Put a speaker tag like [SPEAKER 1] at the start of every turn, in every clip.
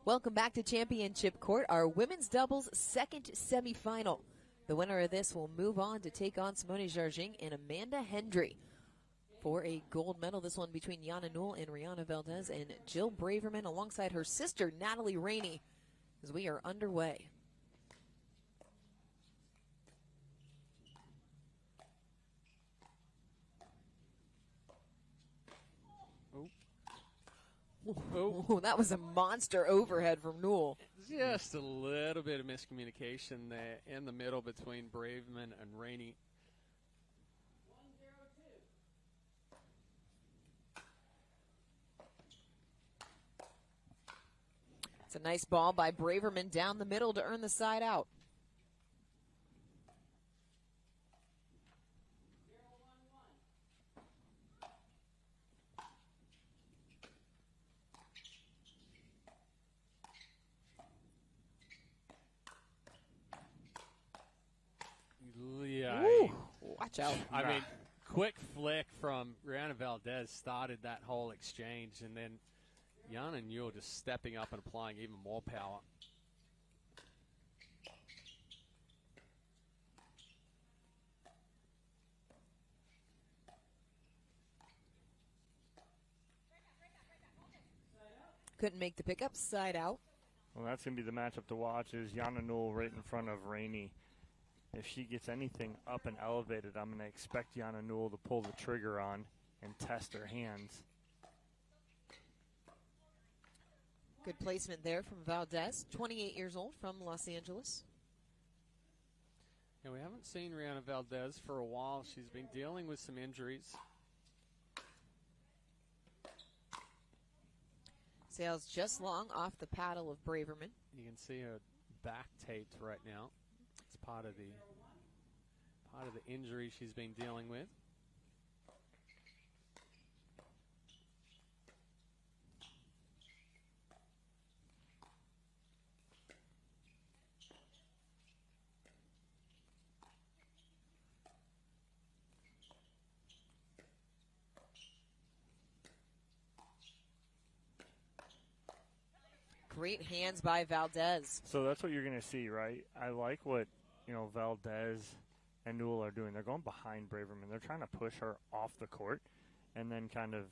[SPEAKER 1] Welcome back to Championship Court, our women's doubles second semifinal. The winner of this will move on to take on Simone Jargin and Amanda Hendry for a gold medal. This one between Jana Newell and Rihanna Valdes and Jill Braverman alongside her sister Natalie Raney as we are underway. Oh, that was a monster overhead from Newell.
[SPEAKER 2] Just a little bit of miscommunication there in the middle between Braverman and Raney.
[SPEAKER 1] It's a nice ball by Braverman down the middle to earn the side out.
[SPEAKER 2] Yeah,
[SPEAKER 1] watch out.
[SPEAKER 2] I mean, quick flick from Rihanna Valdes started that whole exchange, and then Jana Newell just stepping up and applying even more power.
[SPEAKER 1] Couldn't make the pickup, side out.
[SPEAKER 3] Well, that's going to be the matchup to watch, is Jana Newell right in front of Raney. If she gets anything up and elevated, I'm going to expect Jana Newell to pull the trigger on and test her hands.
[SPEAKER 1] Good placement there from Valdes, 28 years old from Los Angeles.
[SPEAKER 2] And we haven't seen Rihanna Valdes for a while. She's been dealing with some injuries.
[SPEAKER 1] Sails just long off the paddle of Braverman.
[SPEAKER 2] You can see her back taped right now. It's part of the injury she's been dealing with.
[SPEAKER 1] Great hands by Valdes.
[SPEAKER 3] So that's what you're going to see, right? I like what, Valdes and Newell are doing. They're going behind Braverman. They're trying to push her off the court and then kind of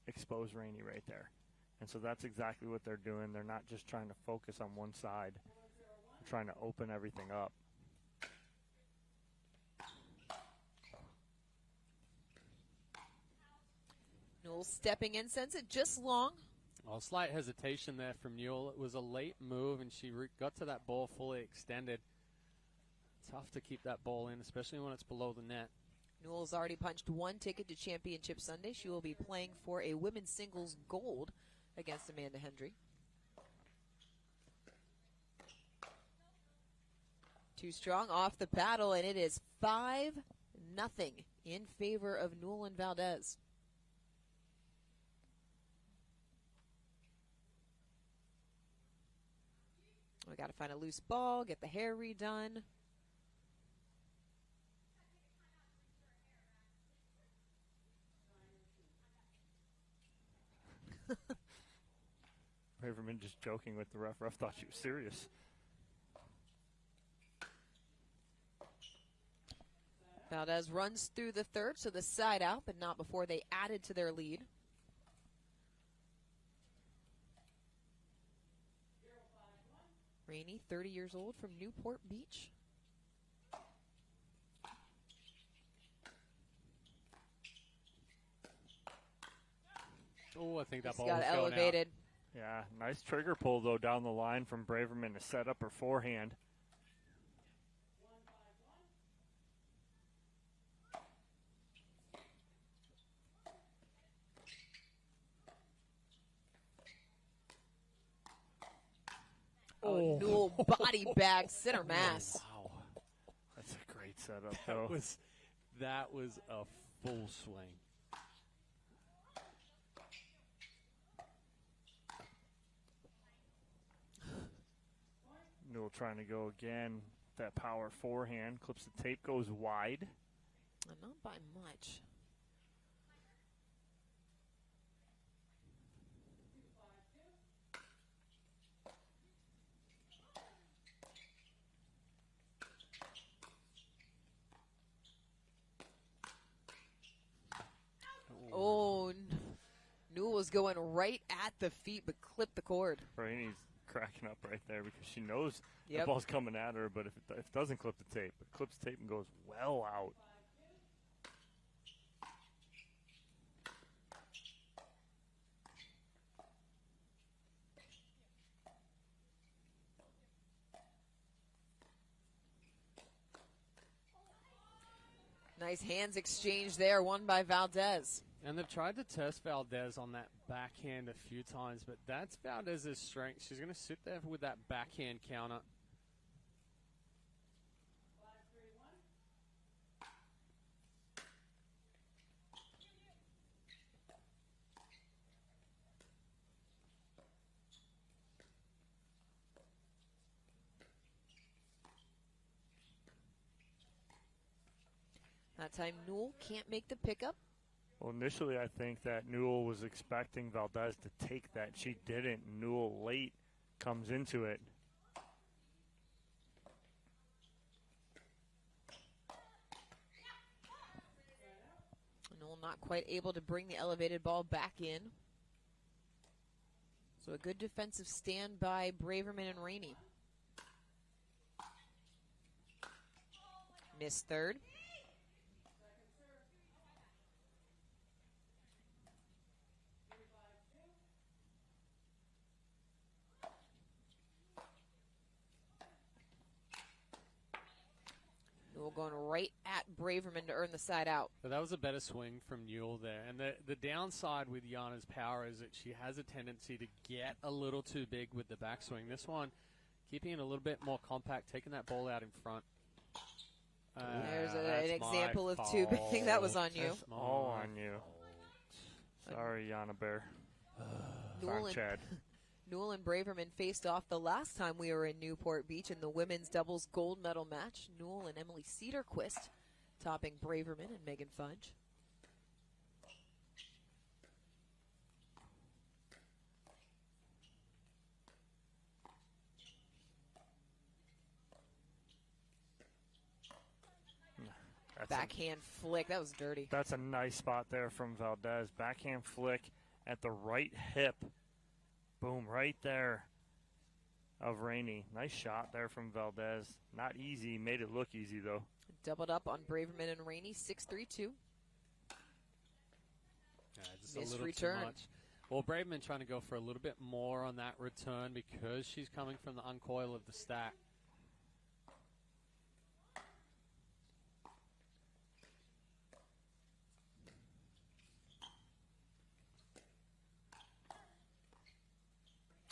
[SPEAKER 3] expose Raney right there. And so that's exactly what they're doing. They're not just trying to focus on one side. They're trying to open everything up.
[SPEAKER 1] Newell stepping in, sends it just long.
[SPEAKER 2] Well, slight hesitation there from Newell. It was a late move, and she got to that ball fully extended. Tough to keep that ball in, especially when it's below the net.
[SPEAKER 1] Newell's already punched one ticket to Championship Sunday. She will be playing for a women's singles gold against Amanda Hendry. Too strong off the paddle, and it is 5-0 in favor of Newell and Valdes. We got to find a loose ball, get the hair redone.
[SPEAKER 3] Braverman just joking with the ref. Ref thought she was serious.
[SPEAKER 1] Valdes runs through the third, so the side out, but not before they added to their lead. Raney, 30 years old from Newport Beach.
[SPEAKER 2] Oh, I think that ball
[SPEAKER 1] got
[SPEAKER 2] was
[SPEAKER 1] elevated.
[SPEAKER 2] Going
[SPEAKER 3] Yeah,
[SPEAKER 2] out.
[SPEAKER 3] nice trigger pull, though, down the line from Braverman to set up her forehand.
[SPEAKER 1] Oh, Newell body bag center mass.
[SPEAKER 2] Wow.
[SPEAKER 3] That's a great setup, though.
[SPEAKER 2] That was a full swing.
[SPEAKER 3] Newell trying to go again. That power forehand. Clips the tape, goes wide.
[SPEAKER 1] Not by much. was going right at the feet, but clipped the cord.
[SPEAKER 3] Raney's cracking up right there because she knows
[SPEAKER 1] Yep.
[SPEAKER 3] the ball's coming at her, but if it doesn't clip the tape, it clips tape and goes well out.
[SPEAKER 1] Nice hands exchange there, won by Valdes.
[SPEAKER 2] And they've tried to test Valdes on that backhand a few times, but that's Valdez's strength. She's going to sit there with that backhand counter.
[SPEAKER 1] That time Newell can't make the pickup.
[SPEAKER 3] Well, initially I think that Newell was expecting Valdes to take that. She didn't. Newell late comes into it.
[SPEAKER 1] Newell not quite able to bring the elevated ball back in. So a good defensive stand by Braverman and Raney. Missed third. Newell going right at Braverman to earn the side out.
[SPEAKER 2] But that was a better swing from Newell there. And the downside with Jana's power is that she has a tendency to get a little too big with the backswing. This one, keeping it a little bit more compact, taking that ball out in front.
[SPEAKER 1] There's
[SPEAKER 2] That's
[SPEAKER 1] an example of
[SPEAKER 2] my
[SPEAKER 1] too big.
[SPEAKER 2] fault.
[SPEAKER 1] That was on you.
[SPEAKER 3] That's all on you. Sorry, Jana Bear. Sorry, Chad.
[SPEAKER 1] Newell and Braverman faced off the last time we were in Newport Beach in the women's doubles gold medal match. Newell and Emily Cedarquist topping Braverman and Megan Fudge. Backhand flick. That was dirty.
[SPEAKER 3] That's a nice spot there from Valdes. Backhand flick at the right hip. Boom, right there of Raney. Nice shot there from Valdes. Not easy. Made it look easy, though.
[SPEAKER 1] Doubled up on Braverman and Raney. 6-3-2.
[SPEAKER 2] Just
[SPEAKER 1] Missed
[SPEAKER 2] a little
[SPEAKER 1] return.
[SPEAKER 2] too much. Well, Braverman trying to go for a little bit more on that return because she's coming from the uncoil of the stack.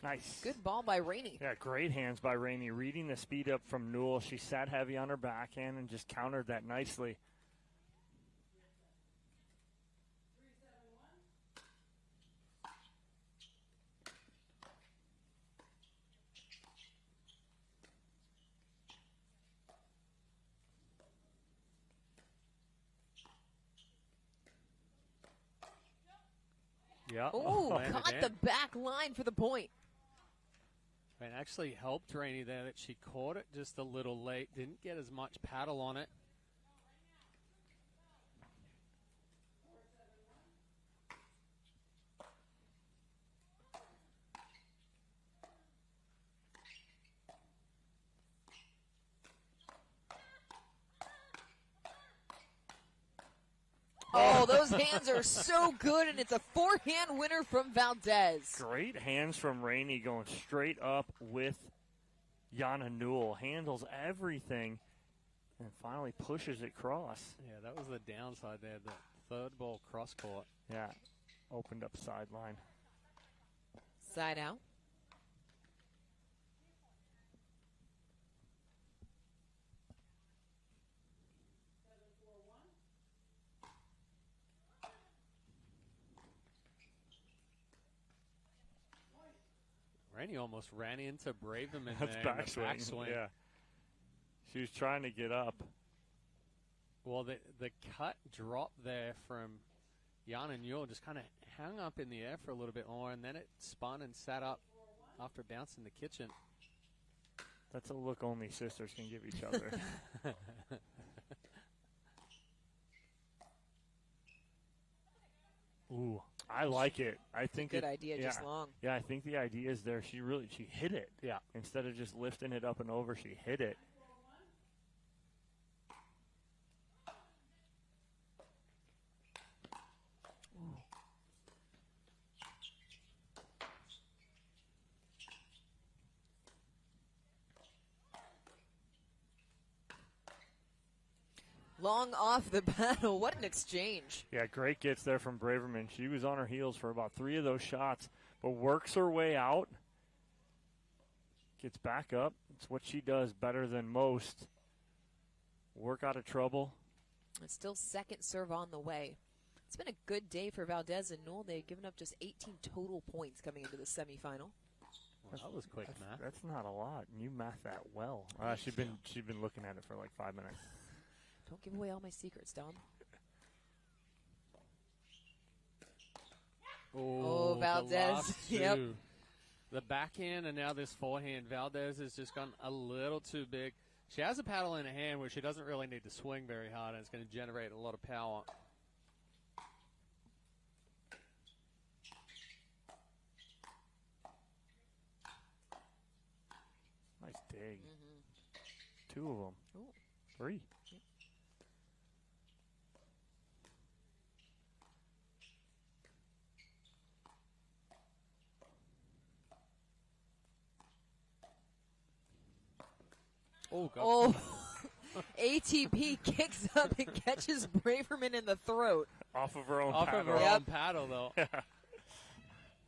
[SPEAKER 3] Nice.
[SPEAKER 1] Good ball by Raney.
[SPEAKER 3] Yeah, great hands by Raney. Reading the speed up from Newell. She sat heavy on her backhand and just countered that nicely.
[SPEAKER 2] Yeah.
[SPEAKER 1] Oh,
[SPEAKER 2] landed
[SPEAKER 1] caught
[SPEAKER 2] in.
[SPEAKER 1] the back line for the point.
[SPEAKER 2] And actually helped Raney there that she caught it just a little late. Didn't get as much paddle on it.
[SPEAKER 1] Oh, those hands are so good, and it's a forehand winner from Valdes.
[SPEAKER 3] Great hands from Raney going straight up with Jana Newell. Handles everything and finally pushes it cross.
[SPEAKER 2] Yeah, that was the downside there. The third ball cross court.
[SPEAKER 3] Yeah, opened up sideline.
[SPEAKER 1] Side out.
[SPEAKER 2] Raney almost ran into Braverman
[SPEAKER 3] That's
[SPEAKER 2] there in the
[SPEAKER 3] backswing.
[SPEAKER 2] backswing.
[SPEAKER 3] Yeah. She was trying to get up.
[SPEAKER 2] Well, the cut drop there from Jana Newell just kind of hung up in the air for a little bit more, and then it spun and sat up after bouncing the kitchen.
[SPEAKER 3] That's a look only sisters can give each other. Ooh, I like it. I think
[SPEAKER 1] Good idea,
[SPEAKER 3] yeah,
[SPEAKER 1] just long.
[SPEAKER 3] Yeah, I think the idea is there. She hit it.
[SPEAKER 2] Yeah.
[SPEAKER 3] Instead of just lifting it up and over, she hit it.
[SPEAKER 1] Long off the paddle. What an exchange.
[SPEAKER 3] Yeah, great gets there from Braverman. She was on her heels for about 3 of those shots, but works her way out. Gets back up. It's what she does better than most. Work out of trouble.
[SPEAKER 1] It's still second serve on the way. It's been a good day for Valdes and Newell. They've given up just 18 total points coming into the semifinal.
[SPEAKER 2] Well, that was quick math.
[SPEAKER 3] That's not a lot. You math that well. She's been looking at it for like 5 minutes.
[SPEAKER 1] Don't give away all my secrets, Dom. Oh, Valdes.
[SPEAKER 2] The last two.
[SPEAKER 1] Yep.
[SPEAKER 2] The backhand and now this forehand. Valdes has just gone a little too big. She has a paddle in her hand where she doesn't really need to swing very hard, and it's going to generate a lot of power.
[SPEAKER 3] Nice dig. 2 of them.
[SPEAKER 1] Ooh.
[SPEAKER 3] 3.
[SPEAKER 2] Oh, God.
[SPEAKER 1] Oh, ATP kicks up and catches Braverman in the throat.
[SPEAKER 3] Off of her own
[SPEAKER 2] Off
[SPEAKER 3] paddle.
[SPEAKER 2] of her
[SPEAKER 1] Yep.
[SPEAKER 2] own paddle, though.
[SPEAKER 1] A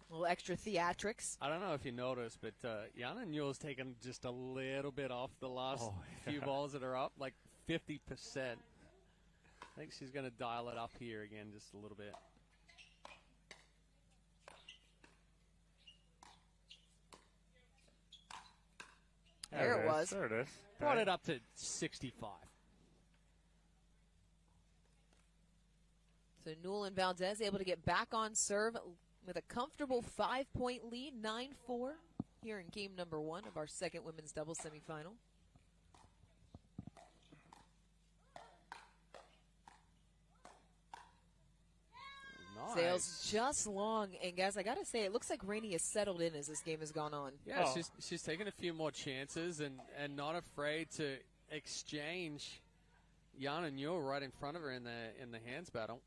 [SPEAKER 1] little extra theatrics.
[SPEAKER 2] I don't know if you noticed, but Jana Newell's taken just a little bit off the last few balls that are up, like 50%. I think she's going to dial it up here again just a little bit.
[SPEAKER 1] There it was.
[SPEAKER 3] There it is.
[SPEAKER 2] Brought it up to 65.
[SPEAKER 1] So Newell and Valdes able to get back on serve with a comfortable 5-point lead, 9-4, here in game number 1 of our second women's doubles semifinal.
[SPEAKER 2] Nice.
[SPEAKER 1] Sails just long, and guys, I gotta say, it looks like Raney has settled in as this game has gone on.
[SPEAKER 2] Yeah, she's taken a few more chances and not afraid to exchange Jana Newell right in front of her in the hands battle.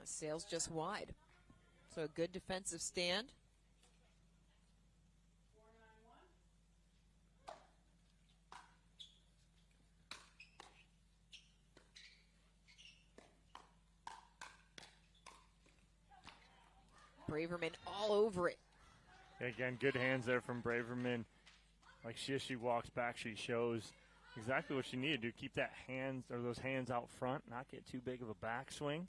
[SPEAKER 1] Sails just wide. So a good defensive stand. Braverman all over it.
[SPEAKER 3] Again, good hands there from Braverman. Like as she walks back, she shows exactly what she needed to do. Keep that those hands out front, not get too big of a backswing.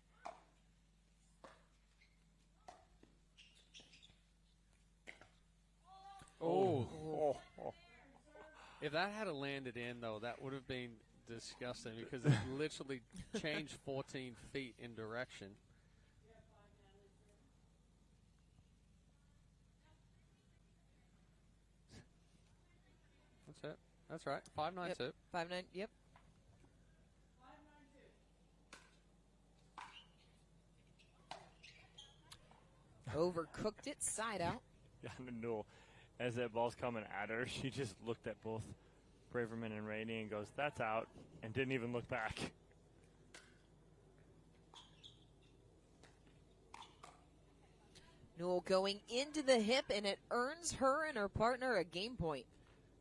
[SPEAKER 2] Oh. If that had landed in, though, that would have been disgusting because it literally changed 14 feet in direction. That's it. That's right. 5-9-2.
[SPEAKER 1] Yep. 5-9, yep. Overcooked it, side out.
[SPEAKER 3] Jana Newell, as that ball's coming at her, she just looked at both Braverman and Raney and goes, "That's out," and didn't even look back.
[SPEAKER 1] Newell going into the hip, and it earns her and her partner a game point.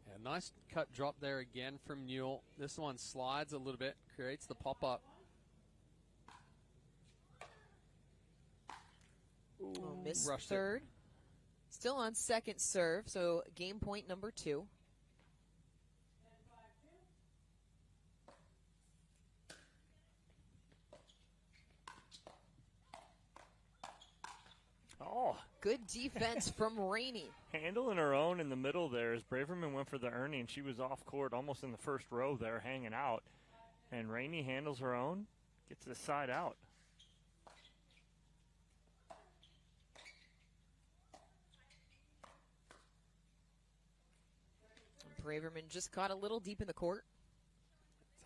[SPEAKER 2] Yeah, nice cut drop there again from Newell. This one slides a little bit, creates the pop-up.
[SPEAKER 1] Missed
[SPEAKER 2] rushed
[SPEAKER 1] third. Still on second serve, so game point number 2.
[SPEAKER 3] Oh,
[SPEAKER 1] good defense from Raney.
[SPEAKER 3] handling her own in the middle there as Braverman went for the earning, and she was off court almost in the first row there hanging out. And Raney handles her own, gets the side out.
[SPEAKER 1] Braverman just caught a little deep in the court.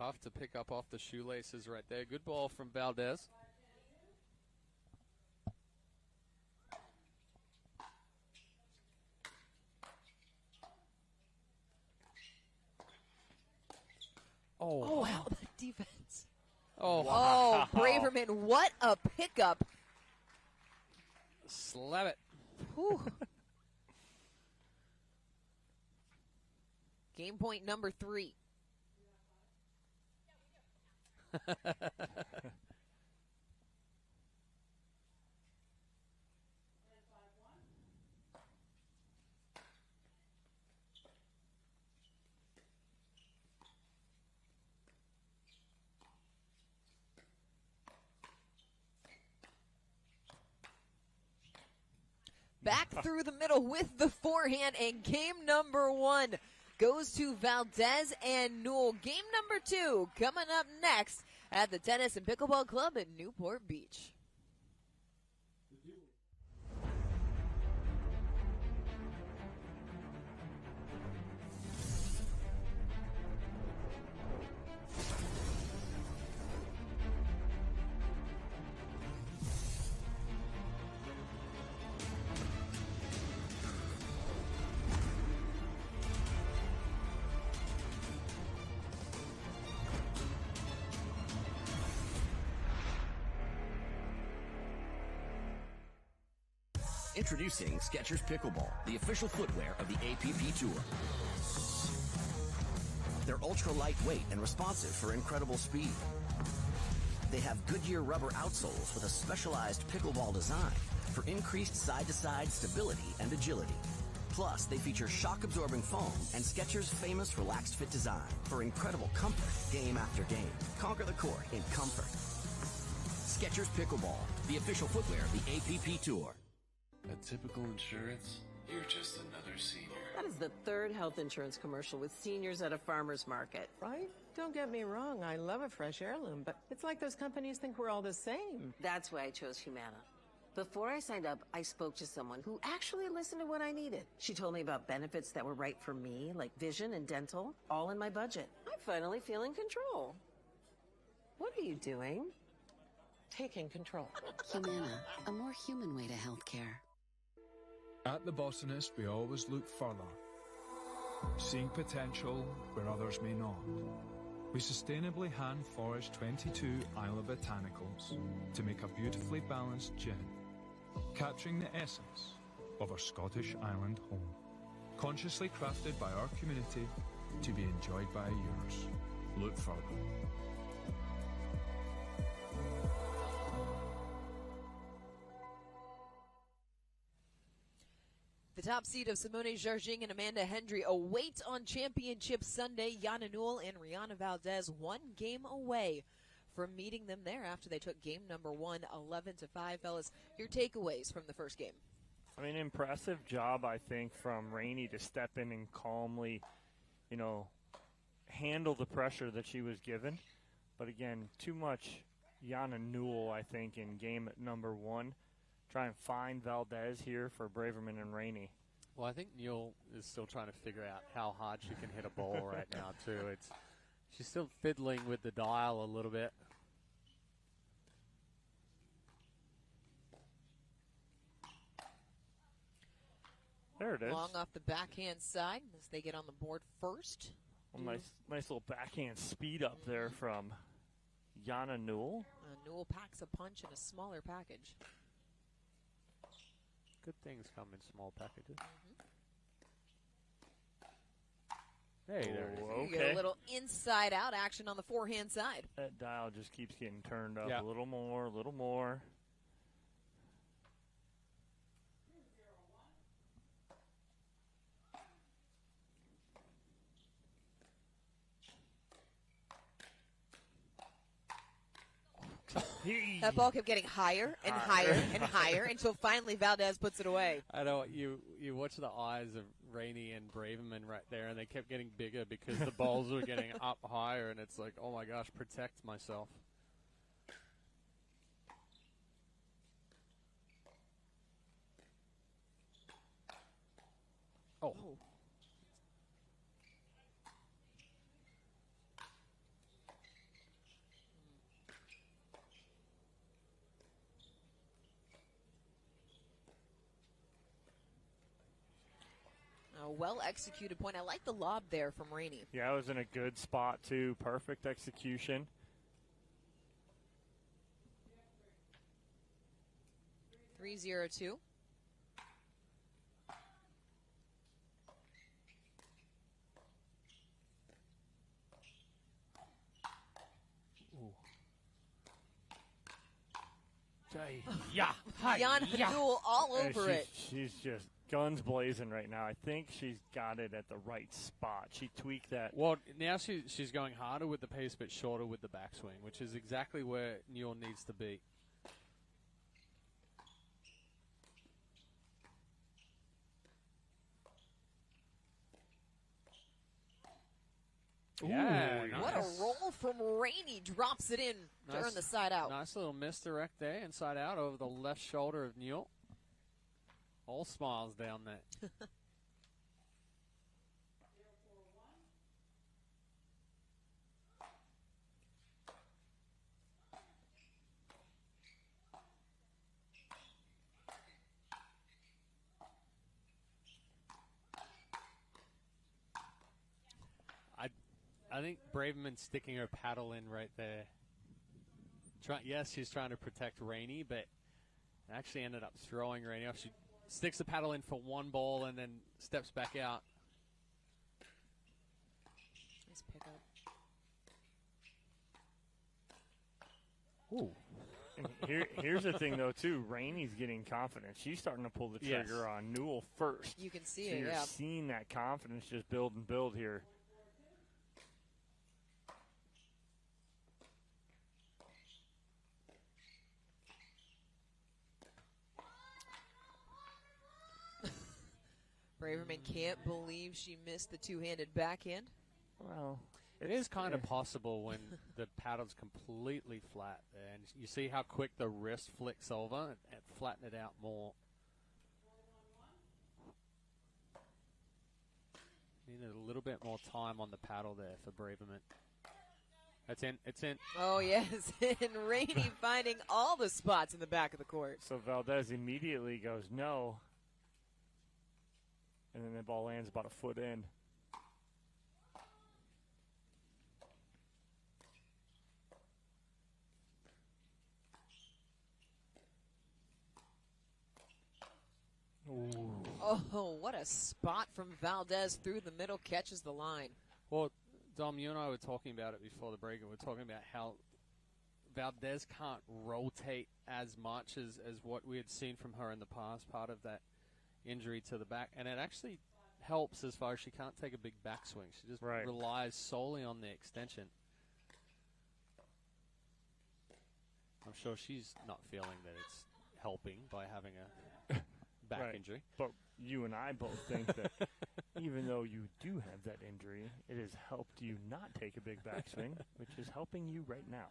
[SPEAKER 2] Tough to pick up off the shoelaces right there. Good ball from Valdes.
[SPEAKER 1] Oh, wow, that defense.
[SPEAKER 2] Oh,
[SPEAKER 1] Oh, Braverman, what a pickup.
[SPEAKER 2] slap it.
[SPEAKER 1] Whew. Game point number 3. Back through the middle with the forehand, and game number 1 goes to Valdes and Newell. Game number 2 coming up next at the Tennis and Pickleball Club in Newport Beach.
[SPEAKER 4] Introducing Skechers Pickleball, the official footwear of the APP Tour. They're ultra lightweight and responsive for incredible speed. They have Goodyear rubber outsoles with a specialized pickleball design for increased side-to-side stability and agility. Plus, they feature shock-absorbing foam and Skechers' famous relaxed fit design for incredible comfort game after game. Conquer the court in comfort. Skechers Pickleball, the official footwear of the APP Tour.
[SPEAKER 5] At Typical Insurance, you're just another senior.
[SPEAKER 6] That is the 3rd health insurance commercial with seniors at a farmer's market.
[SPEAKER 7] Right? Don't get me wrong, I love a fresh heirloom, but it's like those companies think we're all the same.
[SPEAKER 6] That's why I chose Humana. Before I signed up, I spoke to someone who actually listened to what I needed. She told me about benefits that were right for me, like vision and dental, all in my budget. I finally feel in control. What are you doing?
[SPEAKER 7] Taking control.
[SPEAKER 8] Humana, a more human way to healthcare.
[SPEAKER 9] At The Botanist, we always look further, seeing potential where others may not. We sustainably hand-forage 22 Isla Botanicals to make a beautifully balanced gin, capturing the essence of our Scottish island home, consciously crafted by our community to be enjoyed by yours. Look further.
[SPEAKER 1] The top seed of Simone Jarging and Amanda Hendry await on Championship Sunday. Yana Newell and Rihanna Valdes 1 game away from meeting them there after they took game number 1, 11-5. Fellas, your takeaways from the first game?
[SPEAKER 3] I mean, impressive job, I think, from Raney to step in and calmly, handle the pressure that she was given. But again, too much Yana Newell, I think, in game number 1. Try and find Valdes here for Braverman and Raney.
[SPEAKER 2] Well, I think Newell is still trying to figure out how hard she can hit a ball right now, too. She's still fiddling with the dial a little bit.
[SPEAKER 3] There it is.
[SPEAKER 1] Long off the backhand side as they get on the board first.
[SPEAKER 3] Well, nice little backhand speed up there from Yana Newell.
[SPEAKER 1] Newell packs a punch in a smaller package.
[SPEAKER 2] Good things come in small packages. Hey, there it is.
[SPEAKER 1] You get a little inside-out action on the forehand side.
[SPEAKER 3] That dial just keeps getting turned up
[SPEAKER 2] Yeah.
[SPEAKER 3] a little more, a little more.
[SPEAKER 1] That ball kept getting higher and higher and higher until finally Valdes puts it away.
[SPEAKER 2] I know you watch the eyes of Raney and Braverman right there, and they kept getting bigger because the balls were getting up higher, and it's like, oh my gosh, protect myself. Oh.
[SPEAKER 1] a well-executed point. I like the lob there from Raney.
[SPEAKER 3] Yeah, it was in a good spot, too. Perfect execution.
[SPEAKER 1] Three 0-2.
[SPEAKER 3] Yeah,
[SPEAKER 1] Yana Newell all over it.
[SPEAKER 3] She's just guns blazing right now. I think she's got it at the right spot. She tweaked that.
[SPEAKER 2] Well, now she's going harder with the pace but shorter with the backswing, which is exactly where Newell needs to be. Yeah,
[SPEAKER 3] Ooh,
[SPEAKER 1] what a roll from Raney. Drops it in, turn the side out.
[SPEAKER 2] Nice little misdirect there, inside out over the left shoulder of Newell. All smiles down there. I think Braverman's sticking her paddle in right there. Yes, she's trying to protect Raney, but actually ended up throwing Raney off. She sticks the paddle in for one ball and then steps back out.
[SPEAKER 1] Nice pickup.
[SPEAKER 2] Ooh.
[SPEAKER 3] And here's the thing, though, too. Raney's getting confidence. She's starting to pull the trigger on Newell first.
[SPEAKER 1] You can see
[SPEAKER 3] so
[SPEAKER 1] it,
[SPEAKER 3] you're
[SPEAKER 1] yeah.
[SPEAKER 3] seeing that confidence just build and build here.
[SPEAKER 1] Braverman can't believe she missed the two-handed backhand.
[SPEAKER 3] Well,
[SPEAKER 2] it is kind of possible when the paddle's completely flat there, and you see how quick the wrist flicks over and flatten it out more. Needed a little bit more time on the paddle there for Braverman. That's in. It's in.
[SPEAKER 1] Oh, yes. And Raney finding all the spots in the back of the court.
[SPEAKER 3] So Valdes immediately goes, no. And then the ball lands about a foot in. Ooh.
[SPEAKER 1] Oh, what a spot from Valdes through the middle, catches the line.
[SPEAKER 2] Well, Dom, you and I were talking about it before the break, and we're talking about how Valdes can't rotate as much as what we had seen from her in the past, part of that injury to the back, and it actually helps as far as she can't take a big backswing. She just relies solely on the extension. I'm sure she's not feeling that it's helping by having a back injury.
[SPEAKER 3] But you and I both think that even though you do have that injury, it has helped you not take a big backswing, which is helping you right now.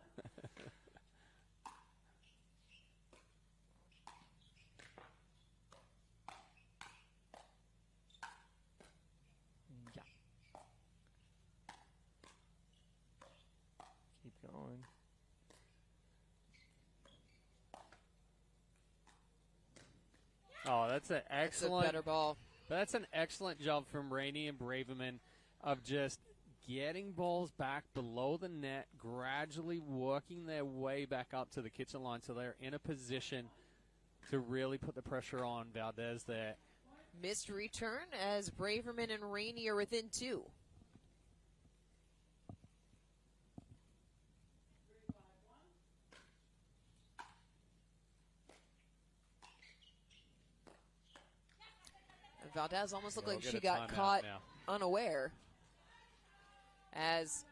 [SPEAKER 3] Going.
[SPEAKER 2] Oh, that's an excellent.
[SPEAKER 1] That's a better ball.
[SPEAKER 2] That's an excellent job from Raney and Braverman of just getting balls back below the net, gradually working their way back up to the kitchen line so they're in a position to really put the pressure on Valdes there.
[SPEAKER 1] Missed return as Braverman and Raney are within two. Valdes almost looked like she got caught unaware, as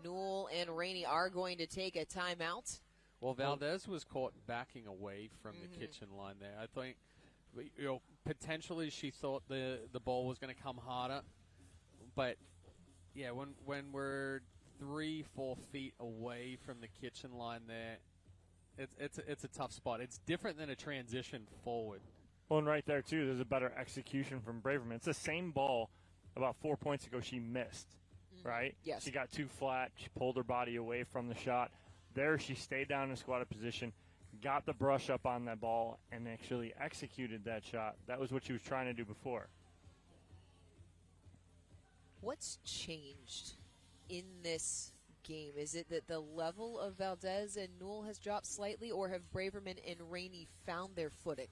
[SPEAKER 1] Newell and Raney are going to take a timeout.
[SPEAKER 2] Well, Valdes was caught backing away from the kitchen line there. I think, potentially she thought the ball was going to come harder, but yeah, when we're 3-4 feet away from the kitchen line there, it's a tough spot. It's different than a transition forward.
[SPEAKER 3] Well, and right there, too, there's a better execution from Braverman. It's the same ball about 4 points ago she missed, right?
[SPEAKER 1] Yes.
[SPEAKER 3] She got too flat. She pulled her body away from the shot. There she stayed down in squatted position, got the brush up on that ball, and actually executed that shot. That was what she was trying to do before.
[SPEAKER 1] What's changed in this game? Is it that the level of Valdes and Newell has dropped slightly, or have Braverman and Raney found their footing?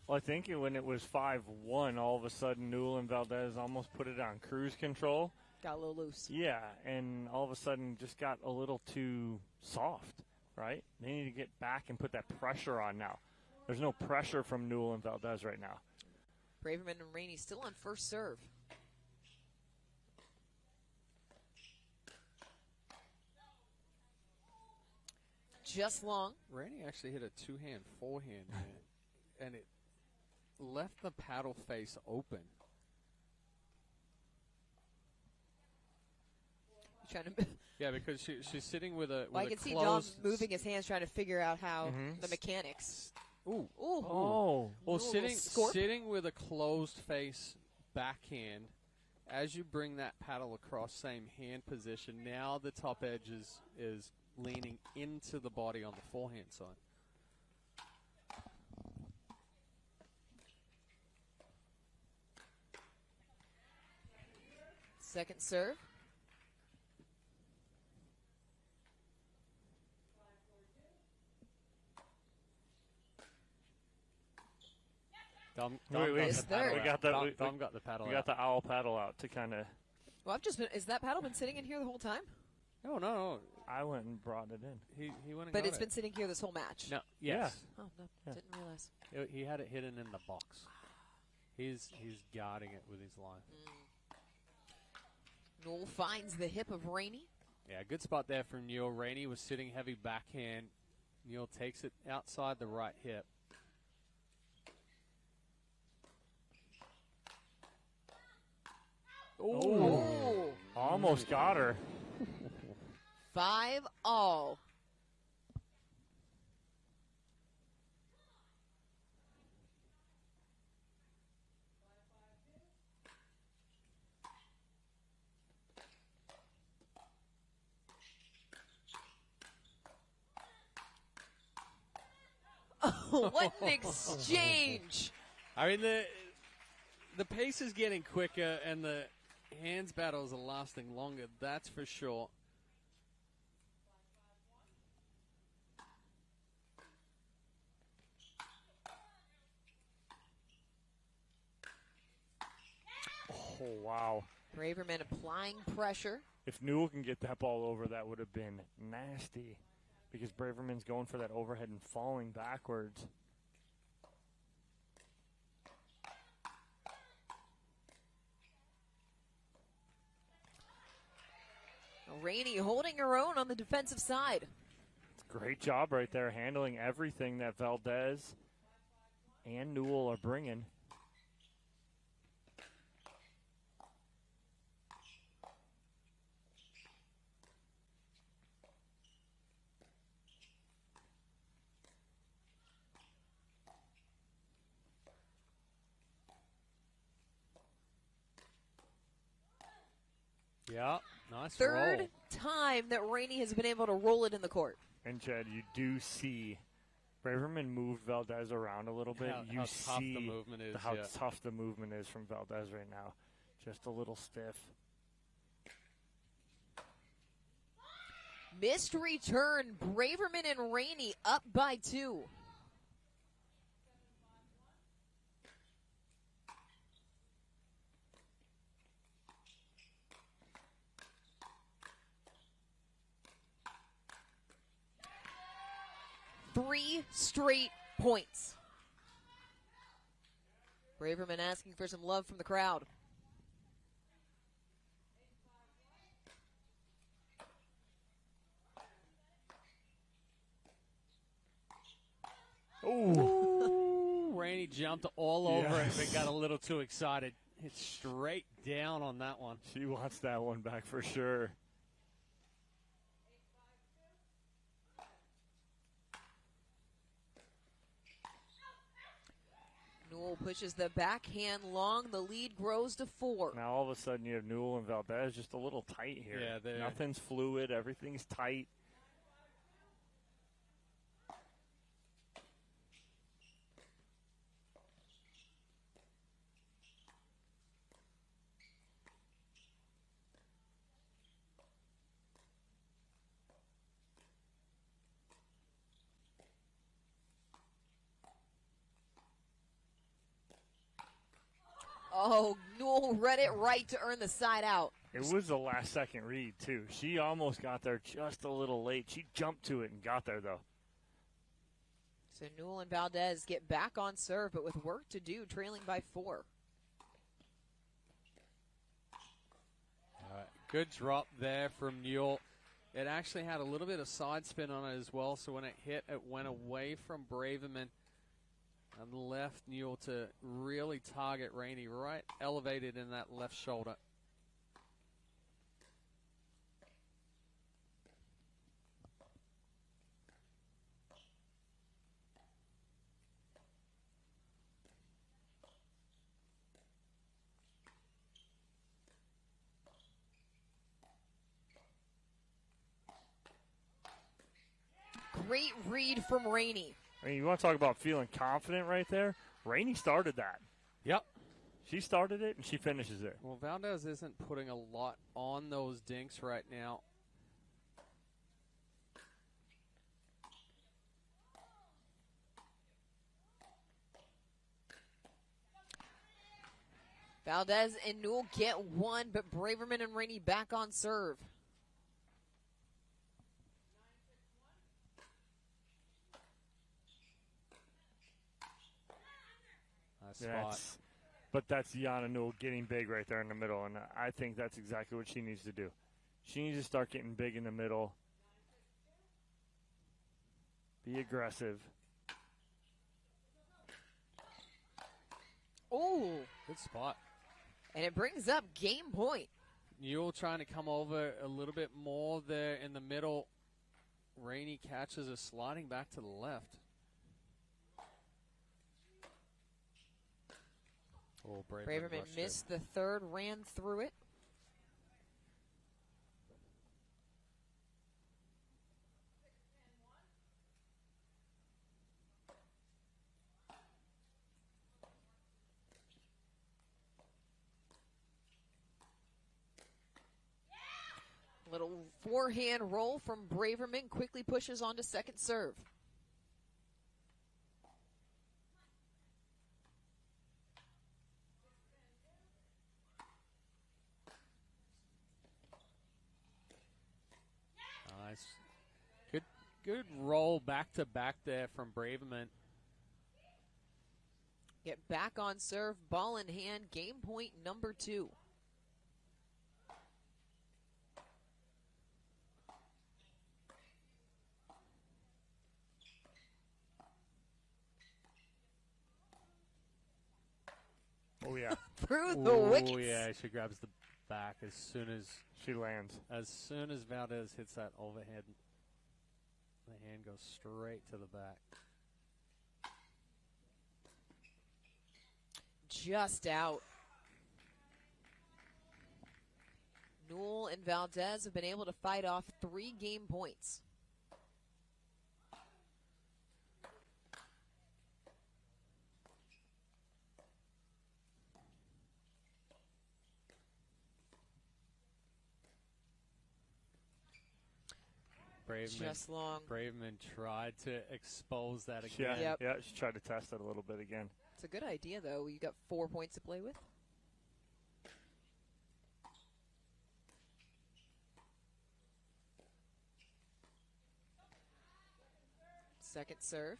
[SPEAKER 3] Well, I think when it was 5-1, all of a sudden Newell and Valdes almost put it on cruise control.
[SPEAKER 1] Got a little loose.
[SPEAKER 3] Yeah, and all of a sudden just got a little too soft, right? They need to get back and put that pressure on now. There's no pressure from Newell and Valdes right now.
[SPEAKER 1] Braverman and Raney still on first serve. Just long.
[SPEAKER 2] Raney actually hit a two-hand forehand, and it left the paddle face open.
[SPEAKER 1] Trying to
[SPEAKER 2] Yeah, because she's sitting with a.
[SPEAKER 1] well, I
[SPEAKER 2] with
[SPEAKER 1] can
[SPEAKER 2] a
[SPEAKER 1] see Dom
[SPEAKER 2] closed
[SPEAKER 1] moving his hands, trying to figure out how the mechanics.
[SPEAKER 2] Ooh.
[SPEAKER 1] Ooh.
[SPEAKER 3] Oh.
[SPEAKER 2] Well,
[SPEAKER 1] Ooh, scorp.
[SPEAKER 2] sitting with a closed face backhand, as you bring that paddle across same hand position, now the top edge is leaning into the body on the forehand side.
[SPEAKER 1] Second serve.
[SPEAKER 2] Dom
[SPEAKER 1] Missed third.
[SPEAKER 3] We got the
[SPEAKER 2] Dom got the paddle.
[SPEAKER 3] we got the owl paddle out to kind of.
[SPEAKER 1] Well, I've just been. Is that paddle been sitting in here the whole time?
[SPEAKER 2] No.
[SPEAKER 3] I went and brought it in.
[SPEAKER 2] He went and
[SPEAKER 1] But
[SPEAKER 2] got
[SPEAKER 1] it's been sitting here this whole match.
[SPEAKER 2] No. Yes.
[SPEAKER 1] Oh no,
[SPEAKER 3] Yeah.
[SPEAKER 1] didn't realize.
[SPEAKER 2] He had it hidden in the box. He's guarding it with his line.
[SPEAKER 1] Newell finds the hip of Raney.
[SPEAKER 2] Yeah, good spot there from Newell. Raney was sitting heavy backhand. Newell takes it outside the right hip.
[SPEAKER 1] Oh.
[SPEAKER 3] Almost got her.
[SPEAKER 1] 5-all. Oh, what an exchange!
[SPEAKER 2] I mean, the pace is getting quicker, and the hands battles are lasting longer. That's for sure.
[SPEAKER 3] Oh, wow.
[SPEAKER 1] Braverman applying pressure.
[SPEAKER 3] If Newell can get that ball over, that would have been nasty. Because Braverman's going for that overhead and falling backwards.
[SPEAKER 1] Raney holding her own on the defensive side.
[SPEAKER 3] Great job right there, handling everything that Valdes and Newell are bringing.
[SPEAKER 2] Yeah, nice
[SPEAKER 1] Third
[SPEAKER 2] roll.
[SPEAKER 1] time that Raney has been able to roll it in the court.
[SPEAKER 3] And Jed, you do see Braverman moved Valdes around a little bit.
[SPEAKER 2] How tough the movement is,
[SPEAKER 3] how
[SPEAKER 2] yeah.
[SPEAKER 3] tough the movement is from Valdes right now. Just a little stiff.
[SPEAKER 1] Missed return. Braverman and Raney up by 2. Three straight points. Braverman asking for some love from the crowd.
[SPEAKER 2] Ooh, Raney jumped all over it,
[SPEAKER 3] Yes.
[SPEAKER 2] but got a little too excited. Hit straight down on that one.
[SPEAKER 3] She wants that one back for sure.
[SPEAKER 1] Newell pushes the backhand long. The lead grows to 4.
[SPEAKER 3] Now all of a sudden you have Newell and Valdes just a little tight here.
[SPEAKER 2] Yeah, they're-
[SPEAKER 3] Nothing's fluid. Everything's tight.
[SPEAKER 1] Oh, Newell read it right to earn the side out.
[SPEAKER 3] It was the last second read, too. She almost got there just a little late. She jumped to it and got there, though.
[SPEAKER 1] So Newell and Valdes get back on serve, but with work to do, trailing by 4.
[SPEAKER 2] All right. Good drop there from Newell. It actually had a little bit of side spin on it as well, so when it hit, it went away from Braverman and left Newell to really target Raney right elevated in that left shoulder.
[SPEAKER 1] Great read from Raney.
[SPEAKER 3] I mean, you want to talk about feeling confident right there? Raney started that.
[SPEAKER 2] Yep.
[SPEAKER 3] She started it, and she finishes it.
[SPEAKER 2] Well, Valdes isn't putting a lot on those dinks right now.
[SPEAKER 1] Valdes and Newell get one, but Braverman and Raney back on serve.
[SPEAKER 2] Spot.
[SPEAKER 3] That's Yana Newell getting big right there in the middle, and I think that's exactly what she needs to do. She needs to start getting big in the middle. Be aggressive.
[SPEAKER 1] Oh,
[SPEAKER 2] good spot.
[SPEAKER 1] And it brings up game point.
[SPEAKER 2] Newell trying to come over a little bit more there in the middle. Raney catches a sliding back to the left. Oh,
[SPEAKER 1] Braverman missed the third, ran through it. Little forehand roll from Braverman, quickly pushes on to second serve.
[SPEAKER 2] Nice. Good roll back to back there from Braverman.
[SPEAKER 1] Get back on serve, ball in hand, game point number 2.
[SPEAKER 3] Oh, yeah.
[SPEAKER 1] Through the wickets.
[SPEAKER 2] Oh, yeah, she grabs the back as soon as
[SPEAKER 3] she lands.
[SPEAKER 2] As soon as Valdes hits that overhead, the hand goes straight to the back.
[SPEAKER 1] Just out. Newell and Valdes have been able to fight off 3 game points.
[SPEAKER 2] Braverman tried to expose that again.
[SPEAKER 3] Yeah, she tried to test it a little bit again.
[SPEAKER 1] It's a good idea, though. You got 4 points to play with. Second serve.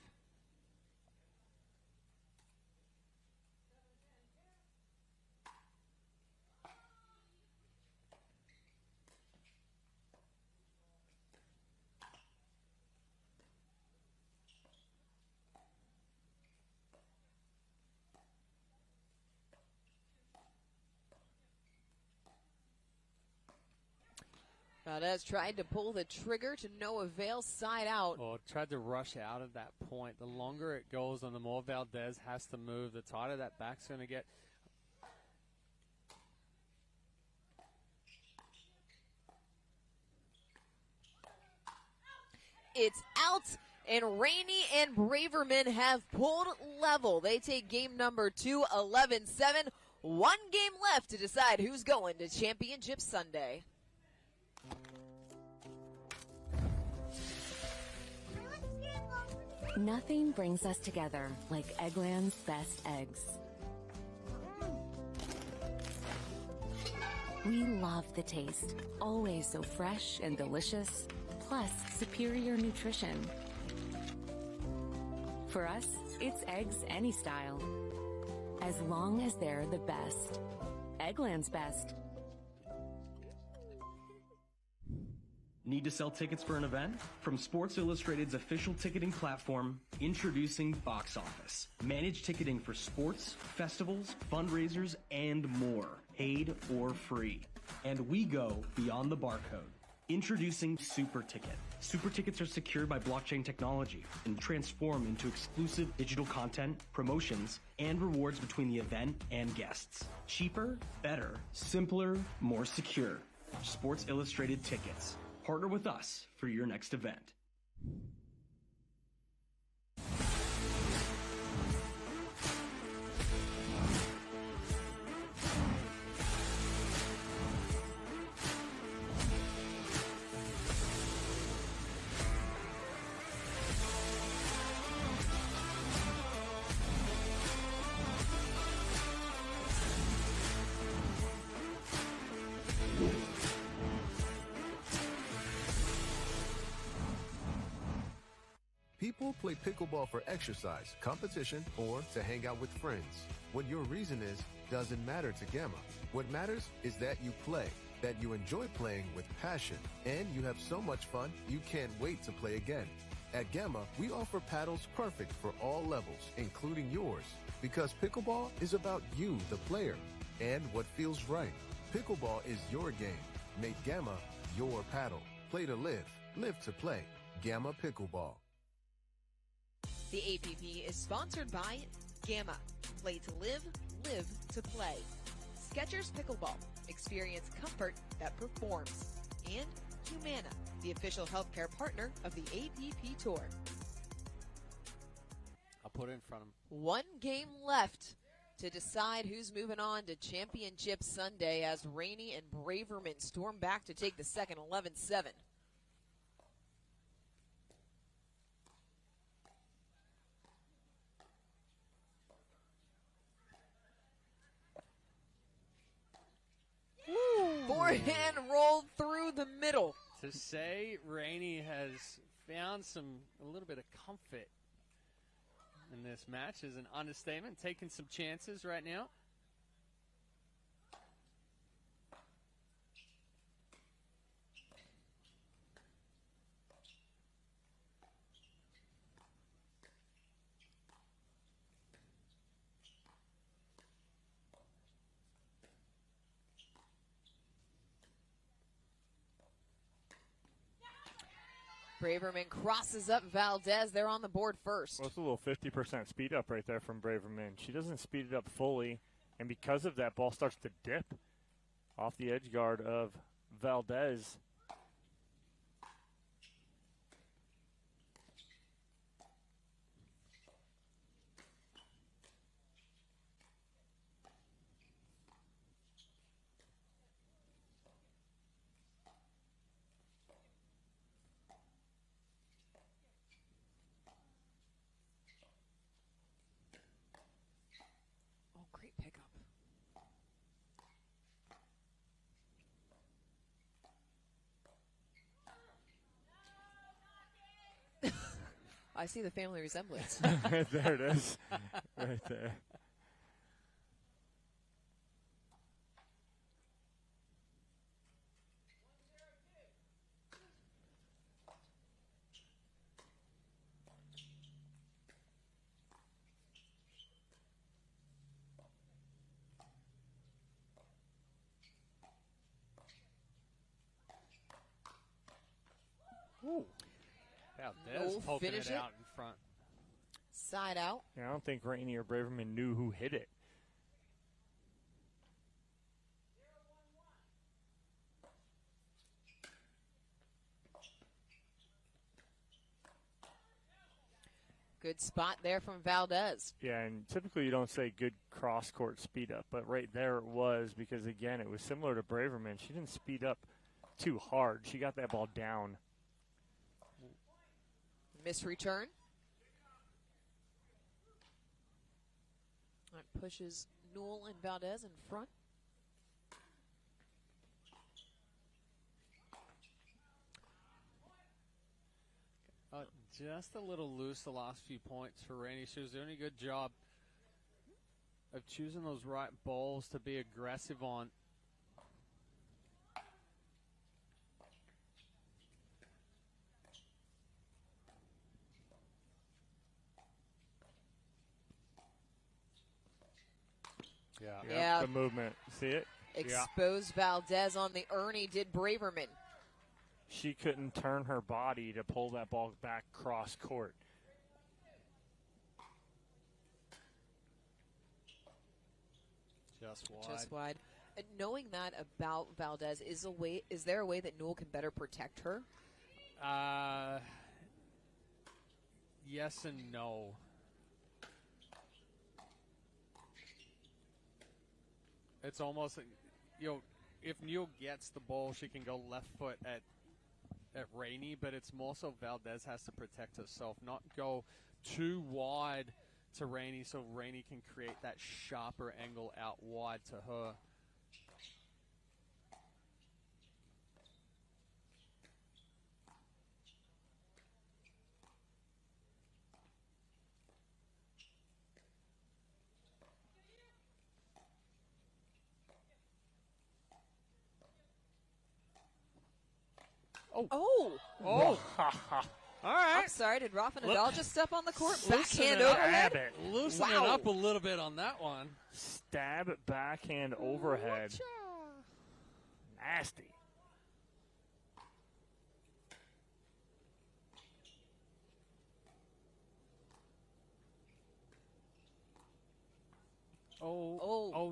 [SPEAKER 1] Valdes tried to pull the trigger to no avail, side out.
[SPEAKER 2] Oh, tried to rush out of that point. The longer it goes and the more Valdes has to move, the tighter that back's going to get.
[SPEAKER 1] It's out, and Raney and Braverman have pulled level. They take game number 2, 11-7. 1 game left to decide who's going to Championship Sunday.
[SPEAKER 10] Nothing brings us together like Eggland's best eggs. We love the taste, always so fresh and delicious, plus superior nutrition. For us, it's eggs any style, as long as they're the best. Eggland's best.
[SPEAKER 11] Need to sell tickets for an event? From Sports Illustrated's official ticketing platform, introducing Box Office. Manage ticketing for sports, festivals, fundraisers, and more, paid or free. And we go beyond the barcode. Introducing Super Ticket. Super Tickets are secured by blockchain technology and transform into exclusive digital content, promotions, and rewards between the event and guests. Cheaper, better, simpler, more secure. Sports Illustrated Tickets. Partner with us for your next event.
[SPEAKER 12] People play pickleball for exercise, competition, or to hang out with friends. What your reason is doesn't matter to Gamma. What matters is that you play, that you enjoy playing with passion, and you have so much fun you can't wait to play again. At Gamma, we offer paddles perfect for all levels, including yours, because pickleball is about you, the player, and what feels right. Pickleball is your game. Make Gamma your paddle. Play to live, live to play. Gamma Pickleball.
[SPEAKER 1] The APP is sponsored by Gamma. Play to live, live to play. Skechers Pickleball. Experience comfort that performs. And Humana, the official healthcare partner of the APP Tour.
[SPEAKER 2] I'll put it in front of him.
[SPEAKER 1] One game left to decide who's moving on to Championship Sunday as Raney and Braverman storm back to take the second 11-7. Forehand rolled through the middle.
[SPEAKER 2] To say Raney has found a little bit of comfort in this match is an understatement. Taking some chances right now.
[SPEAKER 1] Braverman crosses up Valdes. They're on the board first.
[SPEAKER 3] Well, it's a little 50% speed up right there from Braverman. She doesn't speed it up fully, and because of that, ball starts to dip off the edge guard of Valdes.
[SPEAKER 1] I see the family resemblance.
[SPEAKER 3] There it is, right there.
[SPEAKER 2] Ooh. Valdes poking it out in front.
[SPEAKER 1] Side out.
[SPEAKER 3] Yeah, I don't think Raney or Braverman knew who hit it.
[SPEAKER 1] Good spot there from Valdes.
[SPEAKER 3] Yeah, and typically you don't say good cross-court speed up, but right there it was because, again, it was similar to Braverman. She didn't speed up too hard. She got that ball down.
[SPEAKER 1] Miss return. That pushes Newell and Valdes in front.
[SPEAKER 2] Just a little loose the last few points for Raney. She was doing a good job of choosing those right balls to be aggressive on.
[SPEAKER 1] Yeah.
[SPEAKER 3] The movement. See it?
[SPEAKER 1] Exposed Valdes on the Ernie, did Braverman.
[SPEAKER 3] She couldn't turn her body to pull that ball back cross court.
[SPEAKER 2] Just
[SPEAKER 1] wide. Knowing that about Valdes, is there a way that Newell can better protect her?
[SPEAKER 2] Yes and no. It's almost like, if Newell gets the ball, she can go left foot at Raney, but it's more so Valdes has to protect herself, not go too wide to Raney so Raney can create that sharper angle out wide to her.
[SPEAKER 1] Oh!
[SPEAKER 2] All right.
[SPEAKER 1] I'm sorry, did Rafa Nadal just step on the court?
[SPEAKER 2] Backhand
[SPEAKER 1] overhead?
[SPEAKER 2] Loosen it up a little bit on that one.
[SPEAKER 3] Stab it backhand overhead. Nasty.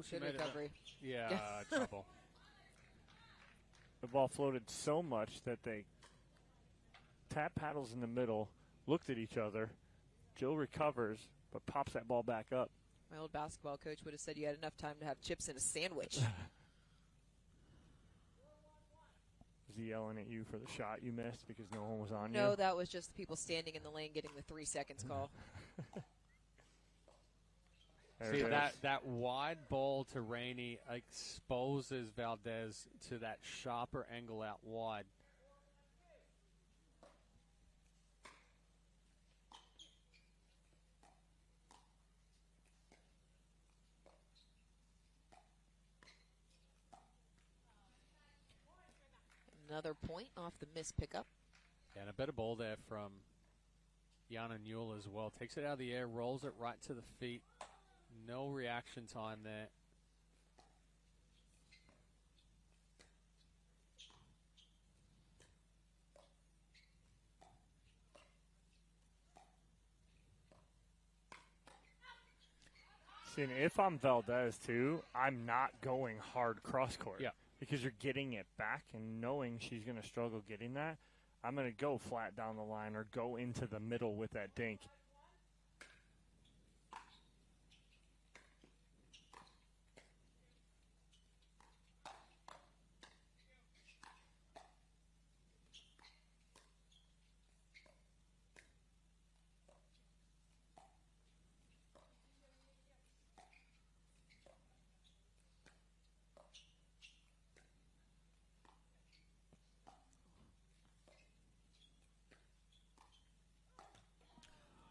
[SPEAKER 2] She made
[SPEAKER 1] recovery.
[SPEAKER 2] Trouble.
[SPEAKER 3] The ball floated so much that they tap paddles in the middle, looked at each other. Jill recovers, but pops that ball back up.
[SPEAKER 1] My old basketball coach would have said you had enough time to have chips in a sandwich.
[SPEAKER 3] Was he yelling at you for the shot you missed because no one was on you?
[SPEAKER 1] No, that was just the people standing in the lane getting the 3 seconds call.
[SPEAKER 2] See, that wide ball to Raney exposes Valdes to that sharper angle out wide.
[SPEAKER 1] Another point off the missed pickup.
[SPEAKER 2] And a better ball there from Jana Newell as well. Takes it out of the air, rolls it right to the feet. No reaction time there.
[SPEAKER 3] See, and if I'm Valdes too, I'm not going hard cross court.
[SPEAKER 2] Yeah.
[SPEAKER 3] Because you're getting it back and knowing she's going to struggle getting that, I'm going to go flat down the line or go into the middle with that dink.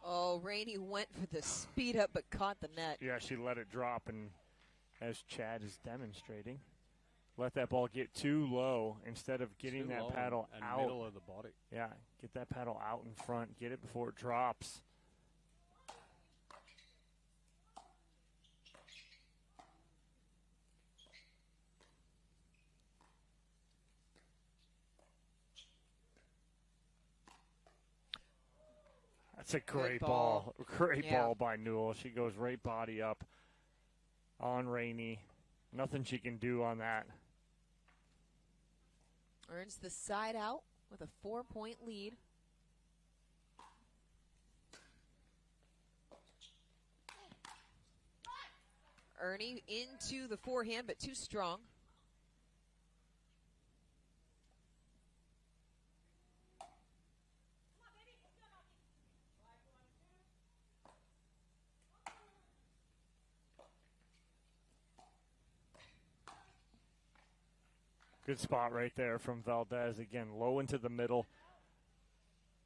[SPEAKER 1] Oh, Raney went for the speed up but caught the net.
[SPEAKER 3] Yeah, she let it drop, and as Chad is demonstrating, let that ball get too low instead of getting that paddle out.
[SPEAKER 2] Middle of the body.
[SPEAKER 3] Yeah, get that paddle out in front, get it before it drops. That's a great ball. Great ball by Newell. She goes right body up on Raney. Nothing she can do on that.
[SPEAKER 1] Earns the side out with a 4-point lead. Ernie into the forehand, but too strong.
[SPEAKER 3] Good spot right there from Valdes. Again, low into the middle.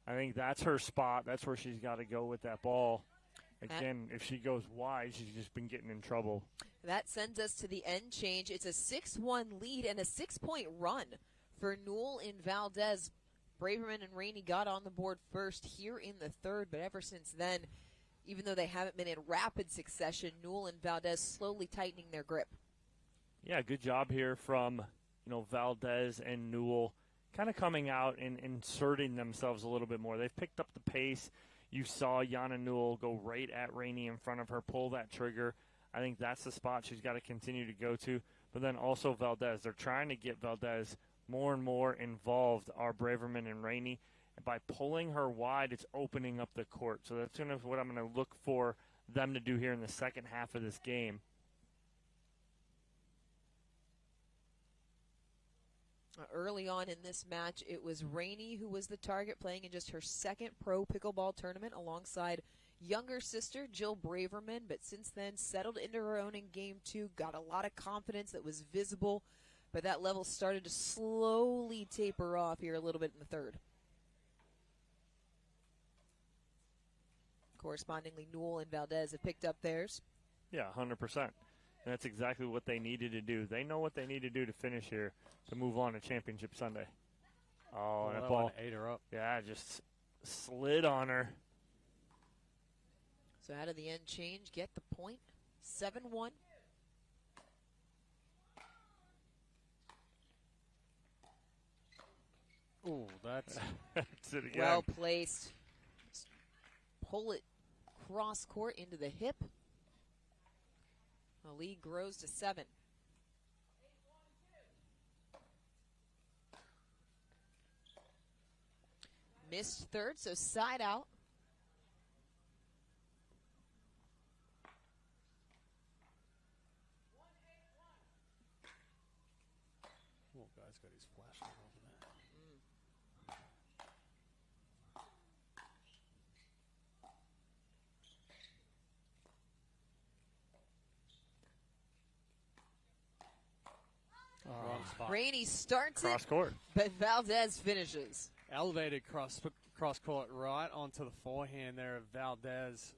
[SPEAKER 3] I think that's her spot. That's where she's got to go with that ball. Again, if she goes wide, she's just been getting in trouble.
[SPEAKER 1] That sends us to the end change. It's a 6-1 lead and a 6-point run for Newell in Valdes. Braverman and Raney got on the board first here in the third, but ever since then, even though they haven't been in rapid succession, Newell and Valdes slowly tightening their grip.
[SPEAKER 3] Yeah, good job here from Valdes and Newell, kind of coming out and inserting themselves a little bit more. They've picked up the pace. You saw Yana Newell go right at Raney in front of her, pull that trigger. I think that's the spot she's got to continue to go to. But then also Valdes. They're trying to get Valdes more and more involved, are Braverman and Raney. And by pulling her wide, it's opening up the court. So that's kind of what I'm going to look for them to do here in the second half of this game.
[SPEAKER 1] Early on in this match, it was Raney who was the target, playing in just her second pro pickleball tournament alongside younger sister Jill Braverman, but since then settled into her own in game two, got a lot of confidence that was visible, but that level started to slowly taper off here a little bit in the third. Correspondingly, Newell and Valdes have picked up theirs.
[SPEAKER 3] Yeah, 100%. And that's exactly what they needed to do. They know what they need to do to finish here to move on to Championship Sunday. Oh, and that ball
[SPEAKER 2] ate her up.
[SPEAKER 3] Yeah, just slid on her.
[SPEAKER 1] So out of the end change, get the point. 7-1.
[SPEAKER 2] Ooh, that's
[SPEAKER 3] it again.
[SPEAKER 1] Well placed. Pull it cross court into the hip. The lead grows to 7. Missed third, so side out.
[SPEAKER 2] Oh, guy's got his flashlight over there. Wrong spot.
[SPEAKER 1] Raney starts
[SPEAKER 3] Cross court.
[SPEAKER 1] but Valdes finishes.
[SPEAKER 2] Elevated cross court right onto the forehand there of Valdes.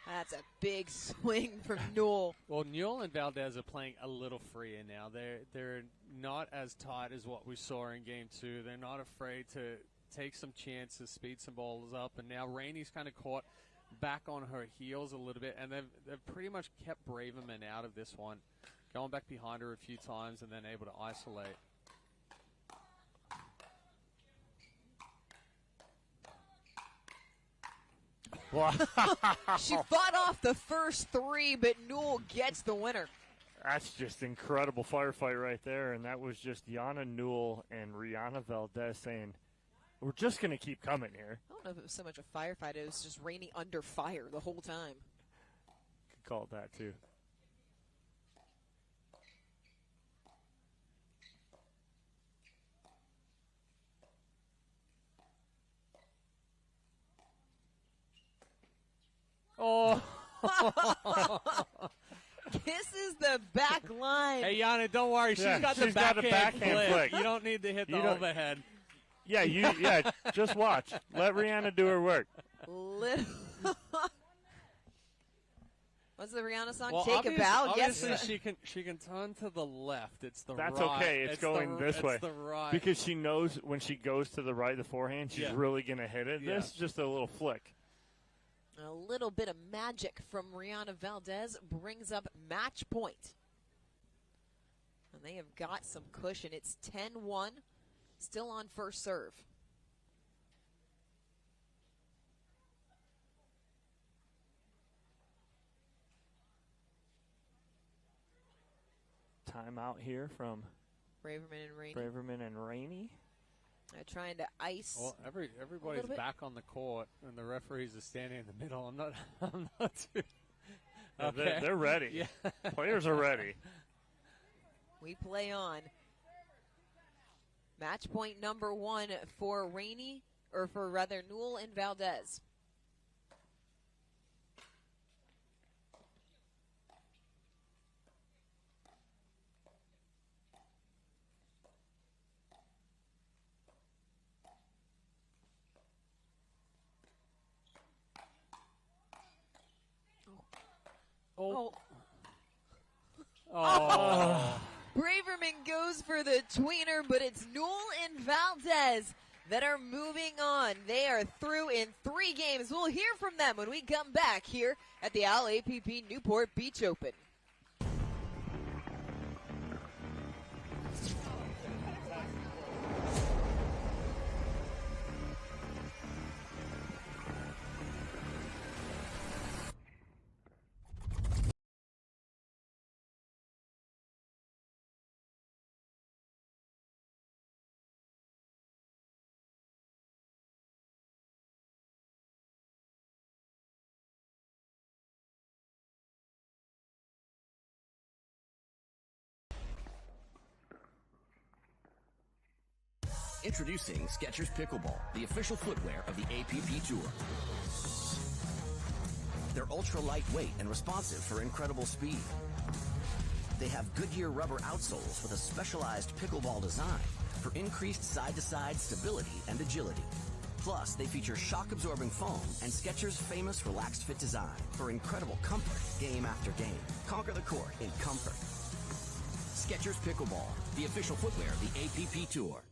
[SPEAKER 1] That's a big swing from Newell.
[SPEAKER 2] Well, Newell and Valdes are playing a little freer now. They're not as tight as what we saw in game two. They're not afraid to take some chances, speed some balls up, and now Raney's kind of caught back on her heels a little bit, and they've pretty much kept Braverman out of this one, going back behind her a few times and then able to isolate.
[SPEAKER 1] She fought off the first three, but Newell gets the winner.
[SPEAKER 3] That's just incredible firefight right there, and that was just Yana Newell and Rihanna Valdes saying, we're just going to keep coming here.
[SPEAKER 1] I don't know if it was so much a firefight. It was just Raney under fire the whole time.
[SPEAKER 3] Could call it that, too.
[SPEAKER 2] Oh.
[SPEAKER 1] Kisses the back line.
[SPEAKER 2] Hey, Yana, don't worry. She's got the backhand flick. You don't need to hit the overhead.
[SPEAKER 3] Yeah, just watch. Let Rihanna do her work.
[SPEAKER 1] What's the Rihanna song?
[SPEAKER 2] Well,
[SPEAKER 1] Take a bow.
[SPEAKER 2] Obviously,
[SPEAKER 1] Yes.
[SPEAKER 2] she can turn to the left. It's the
[SPEAKER 3] That's
[SPEAKER 2] right.
[SPEAKER 3] okay. It's going this way.
[SPEAKER 2] It's the right.
[SPEAKER 3] Because she knows when she goes to the right, the forehand, she's really going to hit it.
[SPEAKER 2] Yeah.
[SPEAKER 3] This is just a little flick.
[SPEAKER 1] A little bit of magic from Rihanna Valdes brings up match point. And they have got some cushion. It's 10-1, still on first serve.
[SPEAKER 3] Timeout here from
[SPEAKER 1] Braverman and Raney. They're trying to ice.
[SPEAKER 2] Well, everybody's back on the court, and the referees are standing in the middle. I'm not too.
[SPEAKER 3] Okay. They're ready.
[SPEAKER 2] Yeah.
[SPEAKER 3] Players are ready.
[SPEAKER 1] We play on. Match point number 1 for Raney, or for rather Newell and Valdes.
[SPEAKER 2] Oh.
[SPEAKER 1] Braverman goes for the tweener, but it's Newell and Valdes that are moving on. They are through in 3 games. We'll hear from them when we come back here at the ALL APP Newport Beach Open.
[SPEAKER 4] Introducing Skechers Pickleball, the official footwear of the APP Tour. They're ultra lightweight and responsive for incredible speed. They have Goodyear rubber outsoles with a specialized pickleball design for increased side-to-side stability and agility. Plus, they feature shock-absorbing foam and Skechers' famous relaxed fit design for incredible comfort game after game. Conquer the court in comfort. Skechers Pickleball, the official footwear of the APP Tour.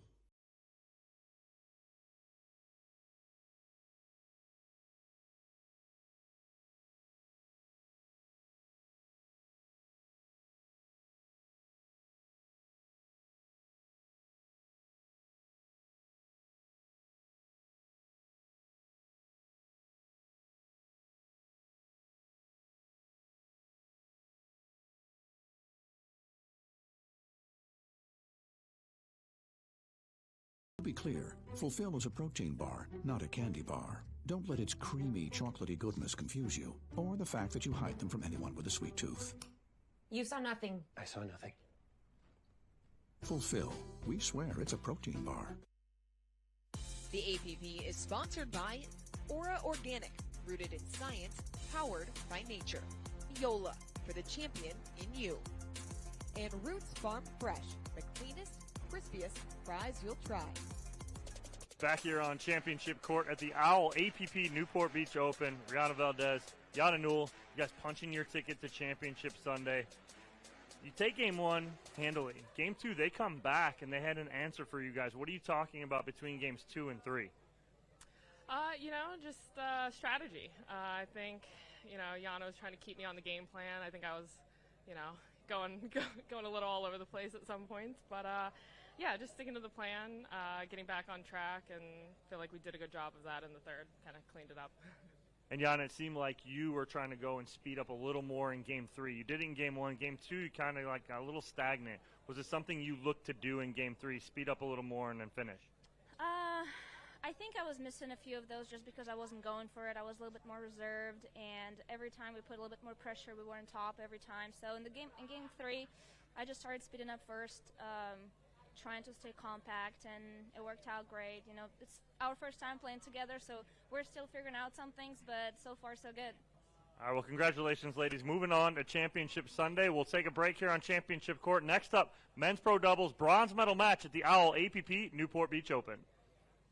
[SPEAKER 13] To be clear, Fulfill is a protein bar, not a candy bar. Don't let its creamy, chocolatey goodness confuse you, or the fact that you hide them from anyone with a sweet tooth.
[SPEAKER 14] You saw nothing.
[SPEAKER 5] I saw nothing.
[SPEAKER 13] Fulfill. We swear it's a protein bar.
[SPEAKER 1] The APP is sponsored by Aura Organic, rooted in science, powered by nature. Yola, for the champion in you. And Roots Farm Fresh, the cleanest, crispiest fries you'll try.
[SPEAKER 3] Back here on championship court at the ALL APP Newport Beach Open. Rihanna Valdes, Yana Newell, you guys punching your ticket to championship Sunday. You take game 1 handily. Game 2, they come back and they had an answer for you guys. What are you talking about between games 2 and 3?
[SPEAKER 15] Just strategy. I think, Yana was trying to keep me on the game plan. I think I was, going a little all over the place at some points. But, just sticking to the plan, getting back on track, and feel like we did a good job of that in the third, kind of cleaned it up.
[SPEAKER 3] And, Yana, it seemed like you were trying to go and speed up a little more in Game 3. You did it in Game 1. Game 2, you kind of like got a little stagnant. Was it something you looked to do in Game 3, speed up a little more and then finish?
[SPEAKER 16] I think I was missing a few of those just because I wasn't going for it. I was a little bit more reserved, and every time we put a little bit more pressure, we were on top every time. So in Game 3, I just started speeding up first, trying to stay compact, and it worked out great. It's our first time playing together, so we're still figuring out some things, but so far so good.
[SPEAKER 3] All right, well, congratulations, ladies. Moving on to Championship Sunday. We'll take a break here on Championship Court. Next up, men's pro doubles bronze medal match at the ALL APP Newport Beach Open.